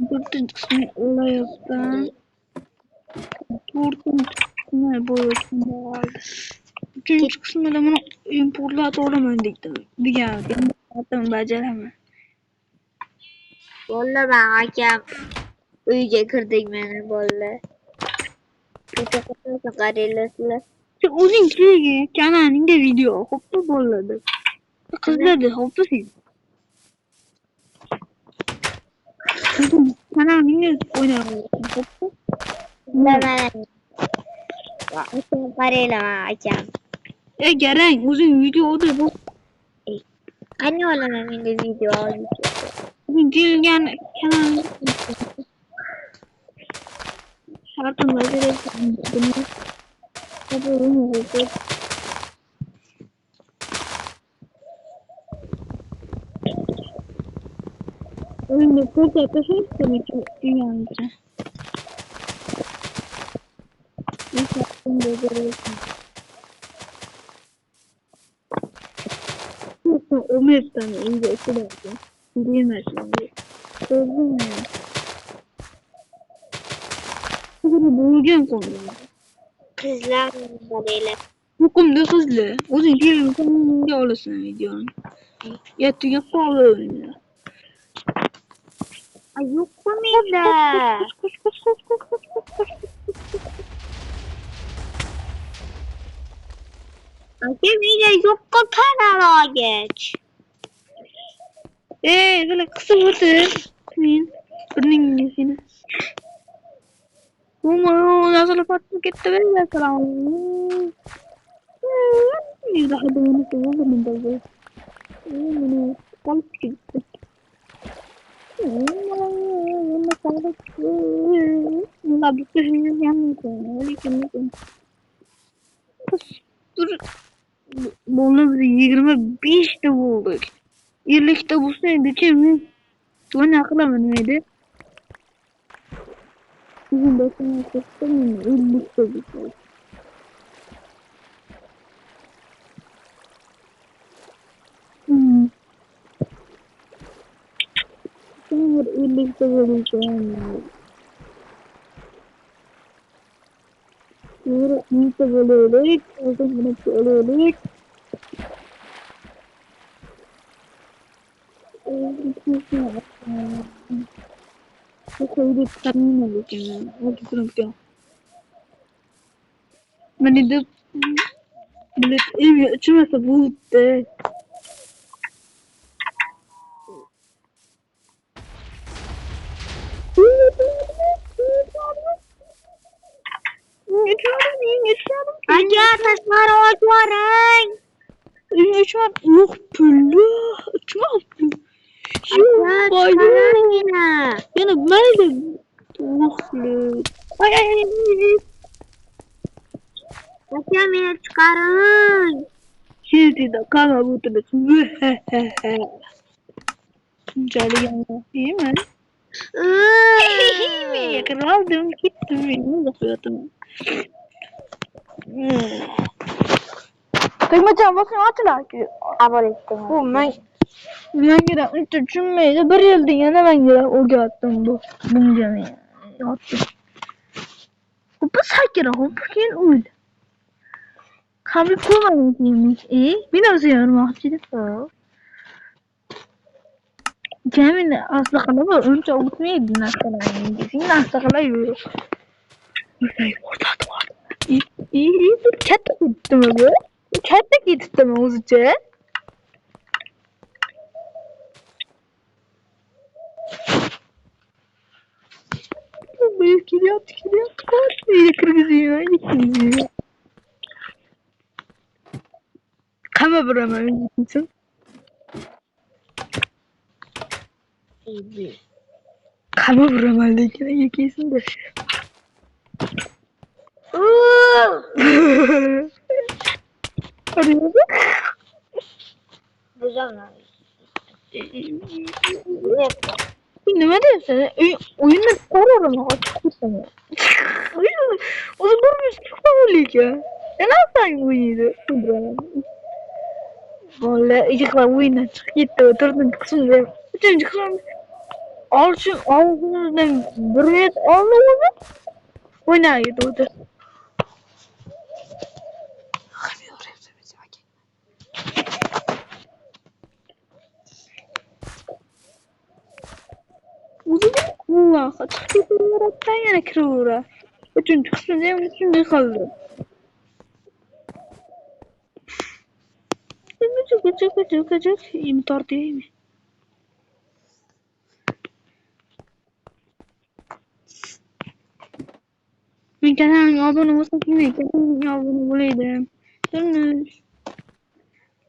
Dördüncü kısmı olaydan. Dördüncü kısmı boyutunda vardı. Üçüncü kısmı da bunu importlat olamayın diye zaten beceremem. Valla ben hakem uyuca kırdık beni böyle. Çok kararlısın. Uzun ki kanalında video hoppa bolladı. Kızlar da hoppa sil. Kanalında oynuyor hoppa. Ben hakem parayla hakem. Gelen uzun video o da bu. Anne olan önünde video alıyor. Gilgen kanalında şartımla verebilirim. Tabii onu oldu. Oyunda kod yapışır demek ki dünyanın içine. İlk yaptığım da görüyorsun. Yoksa o map'ten iyice okudarsın. Bilmezsin diye. Sözüm mü ya? Bunu bulacağım konuda. Kızlar parayla. Hukumda hızlı. Uzun diyelim sonunda olasın videonun. Yatı yapar öyle. Ay yok komikler. Koş koş koş koş koş koş koş. Hakem yine yok kanala geç. Böyle kısa batır. Kimin? Birinin nesini. Umarım nasıl patlık etti ben de kalan. Bir daha da onu sorulur da bu. Bunu kalıp çıktı. Bunu kalıp çıktı. Bunu bir şey yanlış. Öyle kimlik. Dur. Bunu 25 de bulduk. İllikte bu sene çevre. Sonra aklım neydi? Bizim başına çıktım. İllikte bu sene. Sonra birlikte buluşalım. Sonra birlikte buluşalım. O zaman buluşalım. Bu koydu çıkarmayayım mı bakayım? Hadi durun ya. Beni de bilet evi açılmasa bu de. Geçiyorum. Hakem tasmar oturan. Geçiyorum. Yok böyle. Açmam. Yok bayım. Yine. Yani ben de tuhaflı. Ay ay ay. Hakem yine çıkarın. Şimdi de kama bu tabi. Cari yanına. İyi mi? İyi mi? Yakalandım. Gittim. Benim de fiyatım. Kıymacan bakın atla ki. Abone ettim. Bu ben gire üç cümleyle bir yıldı yana ben gire o attım bu. Bunu canı ya. Attım. Bu sakira hopukin ul. Kabi kullanmış biraz yarım ahçıdı. Cemin asla kalama önce unutmayı din asla kalama. Din asla kalama. Ay orada da var. İyi. Chatte gittim öyle. Chatte gittim uzunca. Böyle geliyor. İyi kırgızıyor. Kama buramı için. Kama buramı için kesin de. Arıyor. Güzel mi? Ne diyorsun? Oyunda soruyorum ama açıkçası. O zaman bir çok olacak ya. Ne yapayım bu yedi? Valla ilk oyuna çık gitti oturdum kısımda. Üçüncü kısım. Al şu ağzınızdan bir et aldı onu. Oynaydı o da. Uzun Allah. Çıktı olaraktan yana kırıvıra. Bütün çıksın diye bütün kaldı. Gıcık. İmtar değil mi? Ben kanalına abone olsak mı? Kanalına abone olaydım. Dönüş.